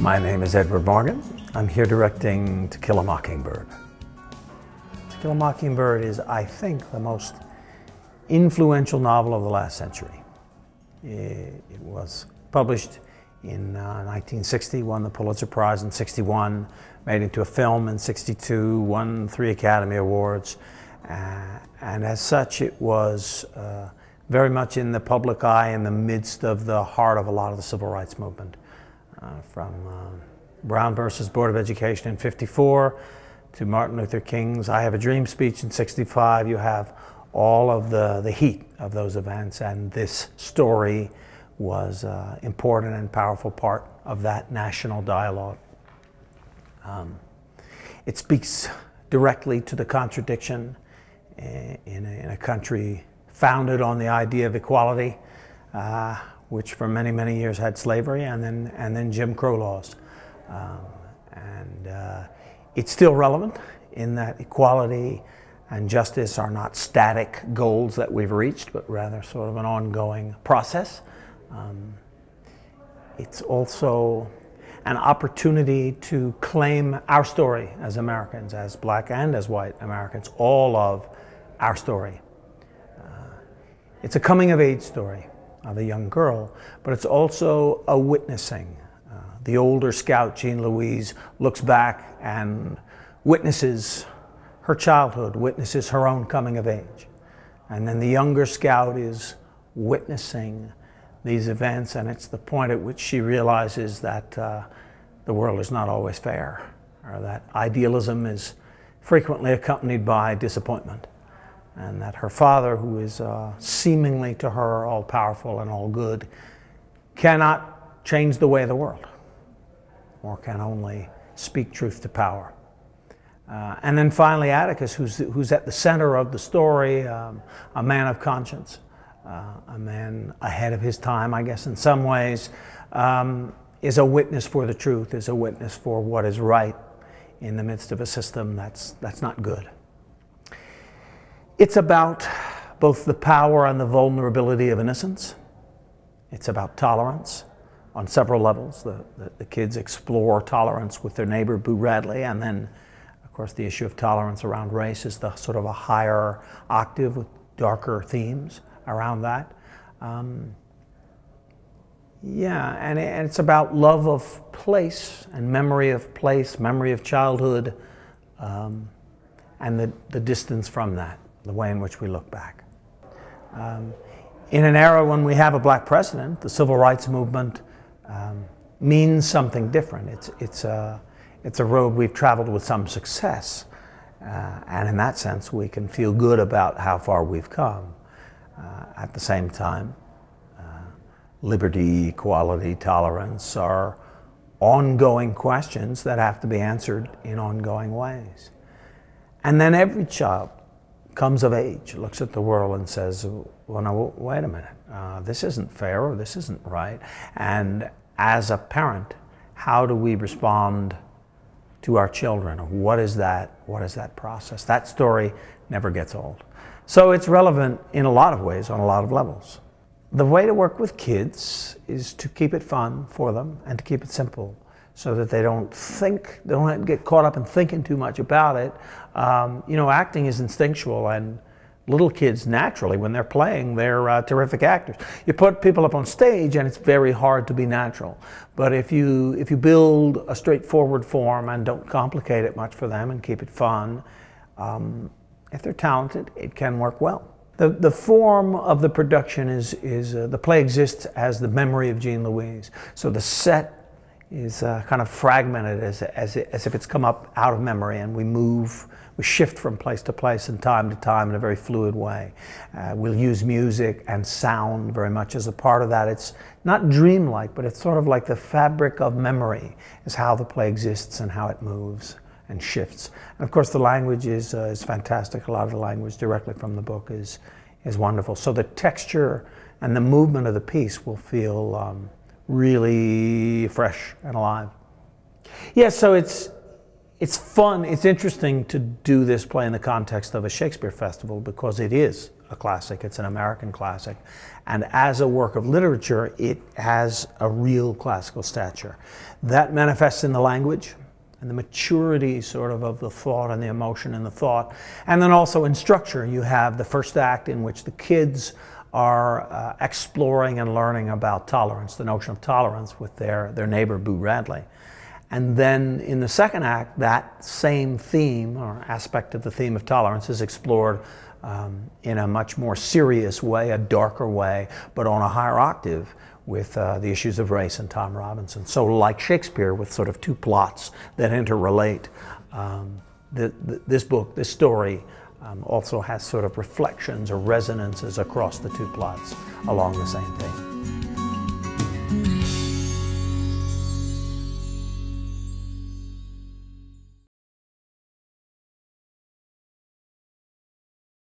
My name is Edward Morgan. I'm here directing To Kill a Mockingbird. To Kill a Mockingbird is, I think, the most influential novel of the last century. It was published in 1960, won the Pulitzer Prize in '61, made into a film in '62, won 3 Academy Awards, and as such it was very much in the public eye in the midst of the heart of a lot of the civil rights movement. From Brown versus Board of Education in '54 to Martin Luther King's I Have a Dream speech in '65, you have all of the heat of those events, and this story was an important and powerful part of that national dialogue. It speaks directly to the contradiction in a country founded on the idea of equality, which for many, many years had slavery, and then Jim Crow laws. It's still relevant in that equality and justice are not static goals that we've reached, but rather sort of an ongoing process. It's also an opportunity to claim our story as Americans, as black and as white Americans, all of our story. It's a coming-of-age story of a young girl, but it's also a witnessing. The older scout, Jean Louise, looks back and witnesses her childhood, witnesses her own coming of age. And then the younger scout is witnessing these events, and it's the point at which she realizes that the world is not always fair, or that idealism is frequently accompanied by disappointment, and that her father, who is seemingly to her all-powerful and all good, cannot change the way of the world, or can only speak truth to power. And then finally Atticus, who's at the center of the story, a man of conscience, a man ahead of his time, I guess, in some ways, is a witness for the truth, is a witness for what is right in the midst of a system that's not good. It's about both the power and the vulnerability of innocence. It's about tolerance on several levels. The kids explore tolerance with their neighbor, Boo Radley, and then, of course, the issue of tolerance around race is the sort of a higher octave with darker themes around that. Yeah, and it's about love of place and memory of place, memory of childhood, and the distance from that, the way in which we look back. In an era when we have a black president, the civil rights movement means something different. It's a road we've traveled with some success, and in that sense we can feel good about how far we've come. At the same time, liberty, equality, tolerance are ongoing questions that have to be answered in ongoing ways. And then every child comes of age, looks at the world and says, well, no, wait a minute, this isn't fair, or this isn't right. And as a parent, how do we respond to our children? What is that process? That story never gets old. So it's relevant in a lot of ways, on a lot of levels. The way to work with kids is to keep it fun for them and to keep it simple, so that they don't get caught up in thinking too much about it. You know, acting is instinctual, and little kids naturally, when they're playing, they're terrific actors. You put people up on stage and it's very hard to be natural. But if you build a straightforward form and don't complicate it much for them and keep it fun, if they're talented, it can work well. The form of the production is the play exists as the memory of Jean Louise. So the set is kind of fragmented as if it's come up out of memory, and we shift from place to place and time to time in a very fluid way. We'll use music and sound very much as a part of that. It's not dreamlike, but it's sort of like the fabric of memory is how the play exists and how it moves and shifts. And of course the language is fantastic. A lot of the language directly from the book is wonderful. So the texture and the movement of the piece will feel really fresh and alive. Yeah, so it's fun, it's interesting to do this play in the context of a Shakespeare Festival, because it is a classic, it's an American classic. And as a work of literature, it has a real classical stature. That manifests in the language and the maturity sort of the thought and the emotion in the thought. And then also in structure, you have the first act in which the kids are exploring and learning about tolerance, the notion of tolerance with their neighbor, Boo Radley. And then in the second act, that same theme or aspect of the theme of tolerance is explored in a much more serious way, a darker way, but on a higher octave with the issues of race and Tom Robinson. So like Shakespeare, with sort of two plots that interrelate, this book, this story, also has sort of reflections or resonances across the two plots along the same theme.